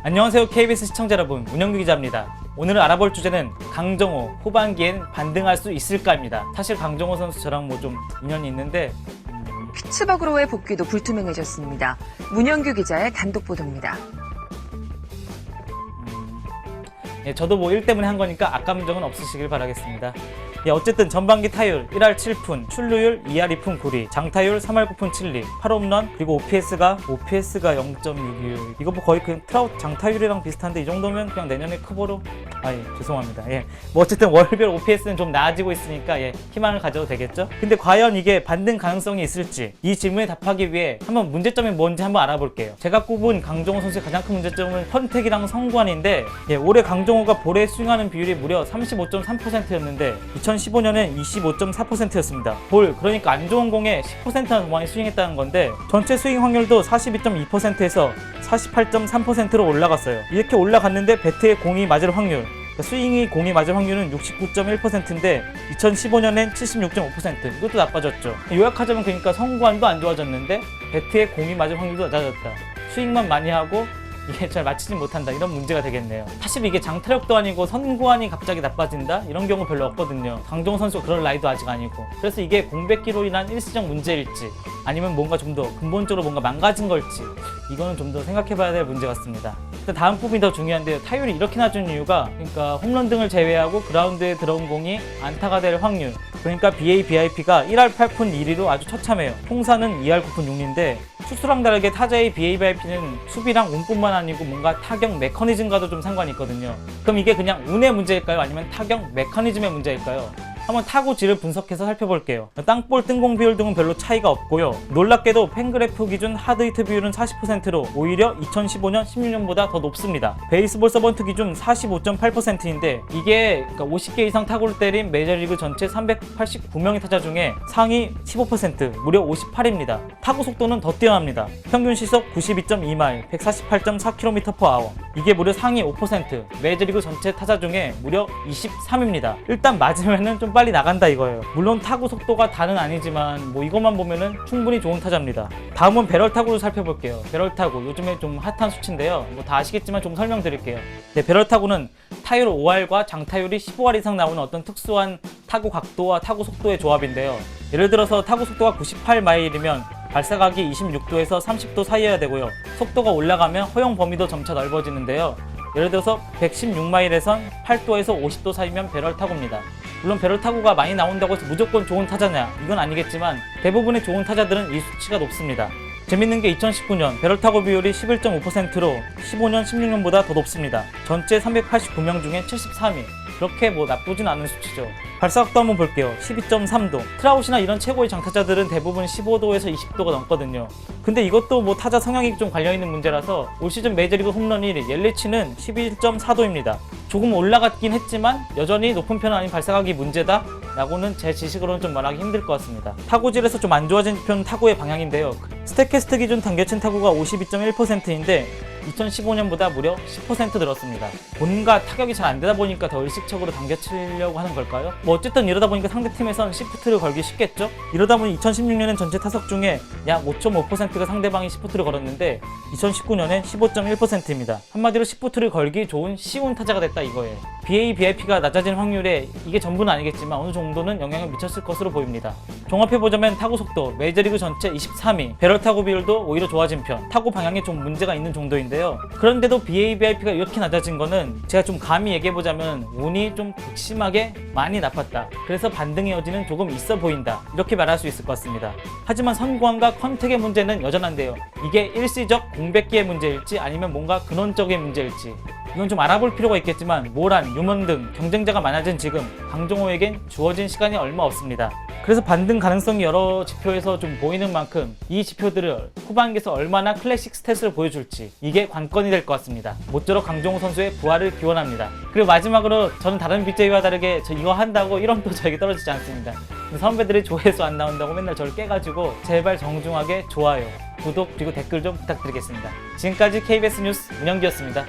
안녕하세요. KBS 시청자 여러분, 문영규 기자입니다. 오늘 알아볼 주제는 강정호 후반기엔 반등할 수 있을까입니다. 사실 강정호 선수 저랑 뭐 좀 인연이 있는데 피츠버그로의 복귀도 불투명해졌습니다. 문영규 기자의 단독 보도입니다. 저도 뭐 일 때문에 한 거니까 악감정은 없으시길 바라겠습니다. 어쨌든 전반기 타율 1할 7푼, 출루율 2할 2푼 9리, 장타율 3할 9푼 7리, 8홈런, 그리고 OPS가 0.626. 이거 뭐 거의 그냥 트라우트 장타율이랑 비슷한데 이 정도면 그냥 내년에 커버로 죄송합니다. 뭐 어쨌든 월별 OPS는 좀 나아지고 있으니까 희망을 가져도 되겠죠? 근데 과연 이게 반등 가능성이 있을지 이 질문에 답하기 위해 한번 문제점이 뭔지 한번 알아볼게요. 제가 꼽은 강정호 선수의 가장 큰 문제점은 컨택이랑 성구안인데 올해 강정호가 볼에 스윙하는 비율이 무려 35.3%였는데 2015년엔 25.4%였습니다. 볼, 그러니까 안 좋은 공에 10%나 더 많이 스윙했다는 건데 전체 스윙 확률도 42.2%에서 48.3%로 올라갔어요. 이렇게 올라갔는데 배트에 공이 맞을 확률, 스윙이 공이 맞을 확률은 69.1%인데 2015년엔 76.5%. 이것도 나빠졌죠. 요약하자면 그러니까 성구안도 안 좋아졌는데 배트에 공이 맞을 확률도 낮아졌다. 스윙만 많이 하고 이게 잘 맞히지 못한다, 이런 문제가 되겠네요. 사실 이게 장타력도 아니고 선구안이 갑자기 나빠진다? 이런 경우 별로 없거든요. 강정호 선수가 그럴 나이도 아직 아니고. 그래서 이게 공백기로 인한 일시적 문제일지 아니면 뭔가 좀 더 근본적으로 뭔가 망가진 걸지 이거는 좀 더 생각해봐야 될 문제 같습니다. 다음 부분이 더 중요한데요. 타율이 이렇게 낮은 이유가 그러니까 홈런 등을 제외하고 그라운드에 들어온 공이 안타가 될 확률, 그러니까 BA/BIP가 1할 8푼 1리로 아주 처참해요. 통사는 2할 9푼 6리인데 투수랑 다르게 타자의 BA/BIP는 수비랑 운뿐만 아니고 뭔가 타격 메커니즘과도 좀 상관이 있거든요. 그럼 이게 그냥 운의 문제일까요? 아니면 타격 메커니즘의 문제일까요? 한번 타구질을 분석해서 살펴볼게요. 땅볼 뜬공 비율 등은 별로 차이가 없고요. 놀랍게도 팬그래프 기준 하드히트 비율은 40%로 오히려 2015년, 16년보다 더 높습니다. 베이스볼 서번트 기준 45.8%인데 이게 그러니까 50개 이상 타구를 때린 메이저리그 전체 389명의 타자 중에 상위 15%, 무려 58입니다. 타구 속도는 더 뛰어납니다. 평균 시속 92.2마일, 148.4km/h. 이게 무려 상위 5%, 메이저리그 전체 타자 중에 무려 23입니다. 일단 맞으면은 좀 빨리 나간다 이거예요. 물론 타구 속도가 다는 아니지만 뭐 이것만 보면은 충분히 좋은 타자입니다. 다음은 배럴 타구를 살펴볼게요. 배럴 타구 요즘에 좀 핫한 수치인데요. 뭐 다 아시겠지만 좀 설명드릴게요. 배럴 타구는 타율 5할과 장타율이 15할 이상 나오는 어떤 특수한 타구 각도와 타구 속도의 조합인데요. 예를 들어서 타구 속도가 98마일이면 발사각이 26도에서 30도 사이여야 되고요. 속도가 올라가면 허용 범위도 점차 넓어지는데요. 예를 들어서 116마일에선 8도에서 50도 사이면 배럴 타구입니다. 물론 배럴 타구가 많이 나온다고 해서 무조건 좋은 타자냐, 이건 아니겠지만 대부분의 좋은 타자들은 이 수치가 높습니다. 재밌는 게 2019년 배럴 타구 비율이 11.5%로 15년, 16년보다 더 높습니다. 전체 389명 중에 73위. 그렇게 뭐 나쁘진 않은 수치죠. 발사각도 한번 볼게요. 12.3도. 트라웃이나 이런 최고의 장타자들은 대부분 15도에서 20도가 넘거든요. 근데 이것도 뭐 타자 성향이 좀 관련있는 문제라서 올 시즌 메이저리그 홈런 1위 옐리치는 11.4도입니다. 조금 올라갔긴 했지만 여전히 높은 편은 아닌 발사각이 문제다? 라고는 제 지식으로는 좀 말하기 힘들 것 같습니다. 타구질에서 좀 안 좋아진 편은 타구의 방향인데요. 스태캐스트 기준 당겨친 타구가 52.1%인데 2015년보다 무려 10% 늘었습니다. 뭔가 타격이 잘 안 되다 보니까 더 의식적으로 당겨치려고 하는 걸까요? 뭐 어쨌든 이러다 보니까 상대팀에선 시프트를 걸기 쉽겠죠? 이러다 보니 2016년엔 전체 타석 중에 약 5.5%가 상대방이 시프트를 걸었는데 2019년엔 15.1%입니다. 한마디로 시프트를 걸기 좋은 쉬운 타자가 됐다 이거예요. BA/BIP가 낮아진 확률에 이게 전부는 아니겠지만 어느 정도는 영향을 미쳤을 것으로 보입니다. 종합해보자면 타구 속도, 메이저리그 전체 23위, 배럴 타구 비율도 오히려 좋아진 편, 타구 방향에 좀 문제가 있는 정도인데요. 그런데도 BA/BIP가 이렇게 낮아진 거는 제가 좀 감히 얘기해보자면 운이 좀 극심하게 많이 나빴다. 그래서 반등의 여지는 조금 있어 보인다. 이렇게 말할 수 있을 것 같습니다. 하지만 선구안과 컨택의 문제는 여전한데요. 이게 일시적 공백기의 문제일지 아니면 뭔가 근원적인 문제일지 이건 좀 알아볼 필요가 있겠지만 모란, 유먼 등 경쟁자가 많아진 지금 강정호에겐 주어진 시간이 얼마 없습니다. 그래서 반등 가능성이 여러 지표에서 좀 보이는 만큼 이 지표들을 후반기에서 얼마나 클래식 스탯을 보여줄지 이게 관건이 될 것 같습니다. 모쪼록 강정호 선수의 부활을 기원합니다. 그리고 마지막으로 저는 다른 BJ와 다르게 저 이거 한다고 1원도 저에게 떨어지지 않습니다. 선배들이 조회수 안 나온다고 맨날 저를 깨가지고 제발 정중하게 좋아요, 구독 그리고 댓글 좀 부탁드리겠습니다. 지금까지 KBS 뉴스 문영기였습니다.